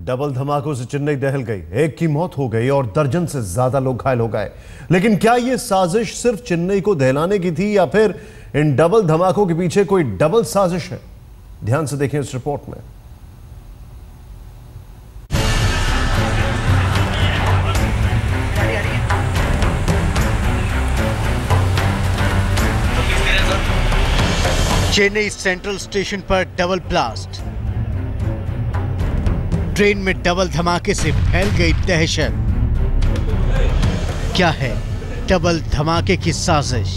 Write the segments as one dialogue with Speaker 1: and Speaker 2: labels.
Speaker 1: Double धमाकों से चेन्नई दहल गई, एक की मौत हो गई और दर्जन से ज्यादा लोग घायल हो गए। लेकिन क्या यह साजिश सिर्फ चेन्नई को दहलाने की थी या फिर इन डबल धमाकों के पीछे कोई डबल साजिश है? ध्यान से देखें इस रिपोर्ट में।
Speaker 2: चेन्नई सेंट्रल स्टेशन पर डबल ब्लास्ट, ट्रेन में डबल धमाके से फैल गई दहशत। क्या है डबल धमाके की साजिश?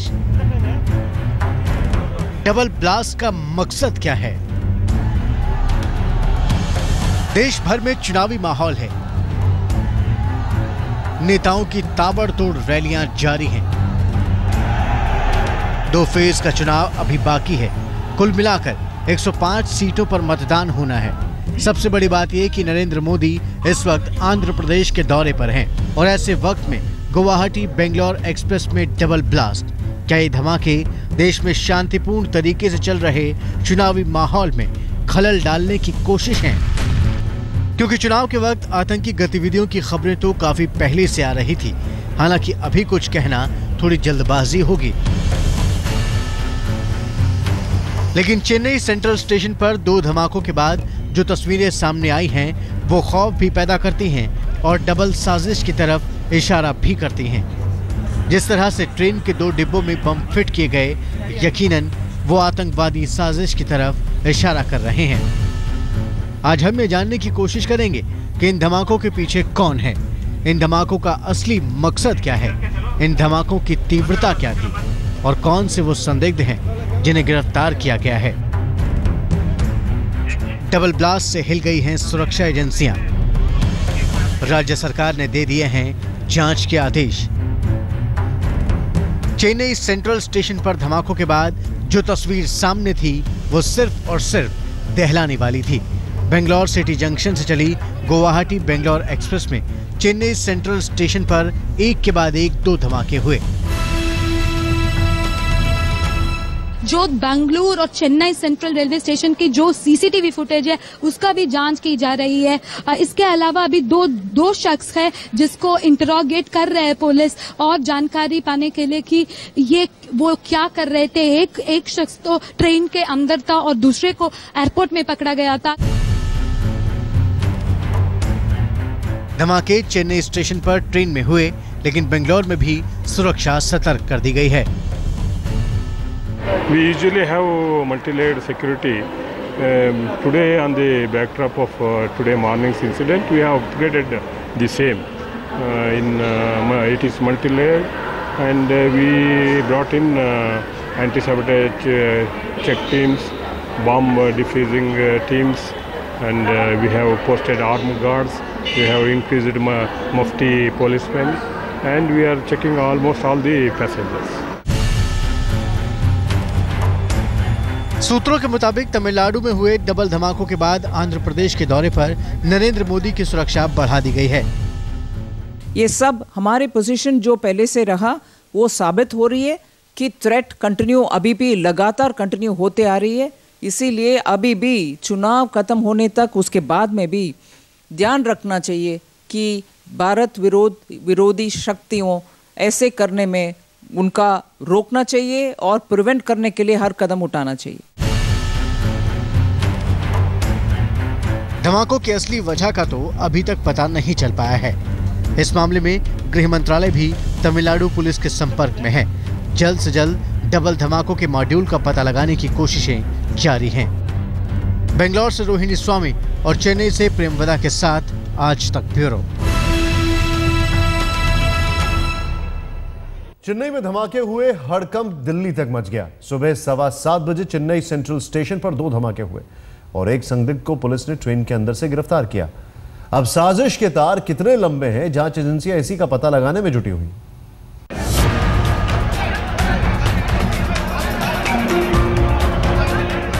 Speaker 2: डबल ब्लास्ट का मकसद क्या है? देश भर में चुनावी माहौल है, नेताओं की ताबड़तोड़ रैलियां जारी हैं। 2 फेज का चुनाव अभी बाकी है। कुल मिलाकर 105 सीटों पर मतदान होना है। सबसे बड़ी बात यह कि नरेंद्र मोदी इस वक्त आंध्र प्रदेश के दौरे पर हैं और ऐसे वक्त में गुवाहाटी बेंगलोर एक्सप्रेस में डबल ब्लास्ट। क्या ये धमाके देश में शांतिपूर्ण तरीके से चल रहे चुनावी माहौल में खलल डालने की कोशिश है? क्योंकि चुनाव के वक्त आतंकी गतिविधियों की खबरें तो काफी पहले से आ रही थी। हालांकि अभी कुछ कहना थोड़ी जल्दबाजी होगी। लेकिन चेन्नई सेंट्रल स्टेशन पर 2 धमाकों के बाद जो तस्वीरें सामने आई हैं वो खौफ भी पैदा करती हैं और डबल साजिश की तरफ इशारा भी करती हैं। जिस तरह से ट्रेन के 2 डिब्बों में बम फिट किए गए, यकीनन वो आतंकवादी साजिश की तरफ इशारा कर रहे हैं। आज हम ये जानने की कोशिश करेंगे कि इन धमाकों के पीछे कौन है, इन धमाकों का असली मकसद क्या है, इन धमाकों की तीव्रता क्या थी और कौन से वो संदिग्ध हैं जिन्हें गिरफ्तार किया गया है। डबल ब्लास्ट से हिल गई हैं सुरक्षा एजेंसियां। राज्य सरकार ने दे दिए हैं जांच के आदेश। चेन्नई सेंट्रल स्टेशन पर धमाकों के बाद जो तस्वीर सामने थी वो सिर्फ और सिर्फ दहलाने वाली थी। बेंगलोर सिटी जंक्शन से चली गुवाहाटी बेंगलोर एक्सप्रेस में चेन्नई सेंट्रल स्टेशन पर एक के बाद एक 2 धमाके हुए।
Speaker 3: जो बेंगलुरु और चेन्नई सेंट्रल रेलवे स्टेशन की जो सीसीटीवी फुटेज है उसका भी जांच की जा रही है। इसके अलावा अभी दो शख्स है जिसको इंटरोगेट कर रहे हैं पुलिस और जानकारी पाने के लिए कि ये वो क्या कर रहे थे। एक शख्स तो ट्रेन के अंदर था और दूसरे को एयरपोर्ट में पकड़ा गया था।
Speaker 2: धमाके चेन्नई स्टेशन पर ट्रेन में हुए, लेकिन बेंगलोर में भी सुरक्षा सतर्क कर दी गई है।
Speaker 4: We usually have multi-layered security. Today, on the backdrop of today morning's incident, we have upgraded the same. It is multi-layered, and we brought in anti-sabotage check teams, bomb defusing teams, and we have posted armed guards. We have increased mufti policemen, and we are checking almost all the passengers.
Speaker 2: सूत्रों के मुताबिक तमिलनाडु में हुए double धमाकों के बाद आंध्र प्रदेश के दौरे पर नरेंद्र मोदी की सुरक्षा बढ़ा दी गई है।
Speaker 5: ये सब हमारे पोजीशन जो पहले से रहा वो साबित हो रही है कि थ्रेट कंटिन्यू अभी भी लगातार कंटिन्यू होते आ रही है। इसीलिए अभी भी चुनाव खत्म होने तक उसके बाद में भी ध्यान रखना चाहिए कि भारत विरोधी शक्तियों ऐसे करने में उनका रोकना चाहिए और प्रिवेंट करने के लिए हर कदम उठाना चाहिए।
Speaker 2: धमाकों की असली वजह का तो अभी तक पता नहीं चल पाया है। इस मामले में गृह मंत्रालय भी तमिलनाडु पुलिस के संपर्क में है। जल्द से जल्द डबल धमाकों के मॉड्यूल का पता लगाने की कोशिशें जारी हैं। बेंगलोर से रोहिणी स्वामी और चेन्नई से प्रेमवदा के साथ आज तक ब्यूरो।
Speaker 1: चेन्नई में धमाके हुए, हड़कंप दिल्ली तक मच गया। सुबह 7:15 बजे चेन्नई सेंट्रल स्टेशन पर 2 धमाके हुए और एक संदिग्ध को पुलिस ने ट्रेन के अंदर से गिरफ्तार किया। अब साजिश के तार कितने लंबे हैं, जांच एजेंसियां इसी का पता लगाने में जुटी हुई।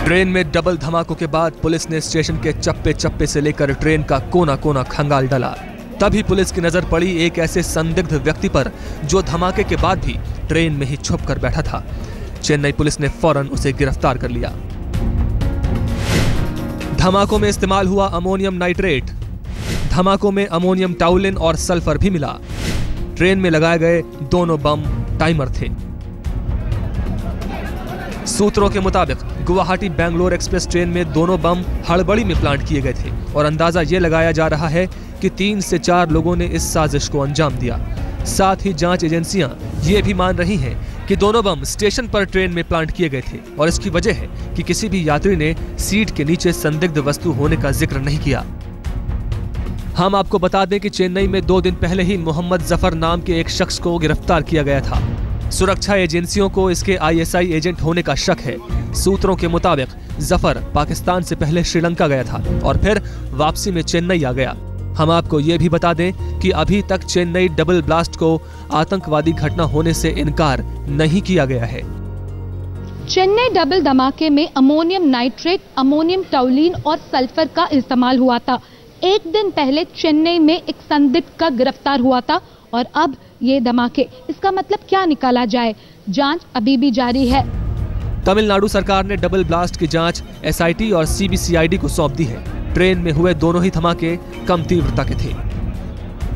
Speaker 6: ट्रेन में डबल धमाकों के बाद पुलिस ने स्टेशन के चप्पे चप्पे से लेकर ट्रेन का कोना कोना खंगाल डाला। तभी पुलिस की नजर पड़ी एक ऐसे संदिग्ध व्यक्ति पर जो धमाके के बाद भी ट्रेन में ही छुप कर बैठा था। चेन्नई पुलिस ने फौरन उसे गिरफ्तार कर लिया। धमाकों में इस्तेमाल हुआ अमोनियम नाइट्रेट, धमाकों में अमोनियम टाउलिन और सल्फर भी मिला। ट्रेन में लगाए गए दोनों बम टाइमर थे। सूत्रों के मुताबिक गुवाहाटी बेंगलोर एक्सप्रेस ट्रेन में दोनों बम हड़बड़ी में प्लांट किए गए थे और अंदाजा ये लगाया जा रहा है कि 3 से 4 लोगों ने इस साजिश को अंजाम दिया। साथ ही जांच एजेंसियां ये भी मान रही हैं कि दोनों बम स्टेशन पर ट्रेन में प्लांट किए गए थे और इसकी वजह है कि किसी भी यात्री ने सीट के नीचे संदिग्ध वस्तु होने का जिक्र नहीं किया। हम आपको बता दें कि चेन्नई में 2 दिन पहले ही मोहम्मद जफर नाम के एक शख्स को गिरफ्तार किया गया था। सुरक्षा एजेंसियों को इसके ISI एजेंट होने का शक है। सूत्रों के मुताबिक जफर पाकिस्तान से पहले श्रीलंका गया था और फिर वापसी में चेन्नई आ गया। हम आपको ये भी बता दें कि अभी तक चेन्नई डबल ब्लास्ट को आतंकवादी घटना होने से इनकार नहीं किया गया है।
Speaker 3: चेन्नई डबल धमाके में अमोनियम नाइट्रेट, अमोनियम टाउलिन और सल्फर का इस्तेमाल हुआ था। एक दिन पहले चेन्नई में एक संदिग्ध का गिरफ्तार हुआ था और अब ये धमाके। इसका मतलब क्या निकाला जाए? जांच अभी भी जारी है।
Speaker 6: तमिलनाडु सरकार ने डबल ब्लास्ट की जांच SIT और CBCID को सौंप दी है। ट्रेन में हुए दोनों ही धमाके कम तीव्रता के थे।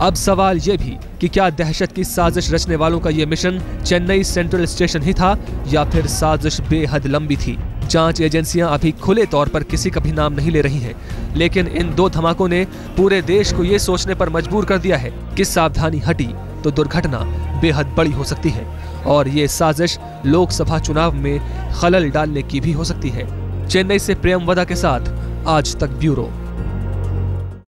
Speaker 6: अब सवाल ये भी कि क्या दहशत की साजिश रचने वालों का ये मिशन चेन्नई सेंट्रल स्टेशन ही था या फिर साजिश बेहद लंबी थी? जांच एजेंसियां अभी खुले तौर पर किसी का भी नाम नहीं ले रही हैं, लेकिन इन 2 धमाकों ने पूरे देश को ये सोचने पर मजबूर कर दिया है कि सावधानी हटी तो दुर्घटना बेहद बड़ी हो सकती है और ये साजिश लोकसभा चुनाव में खलल डालने की भी हो सकती है। चेन्नई से प्रेम वदा के साथ आज तक ब्यूरो।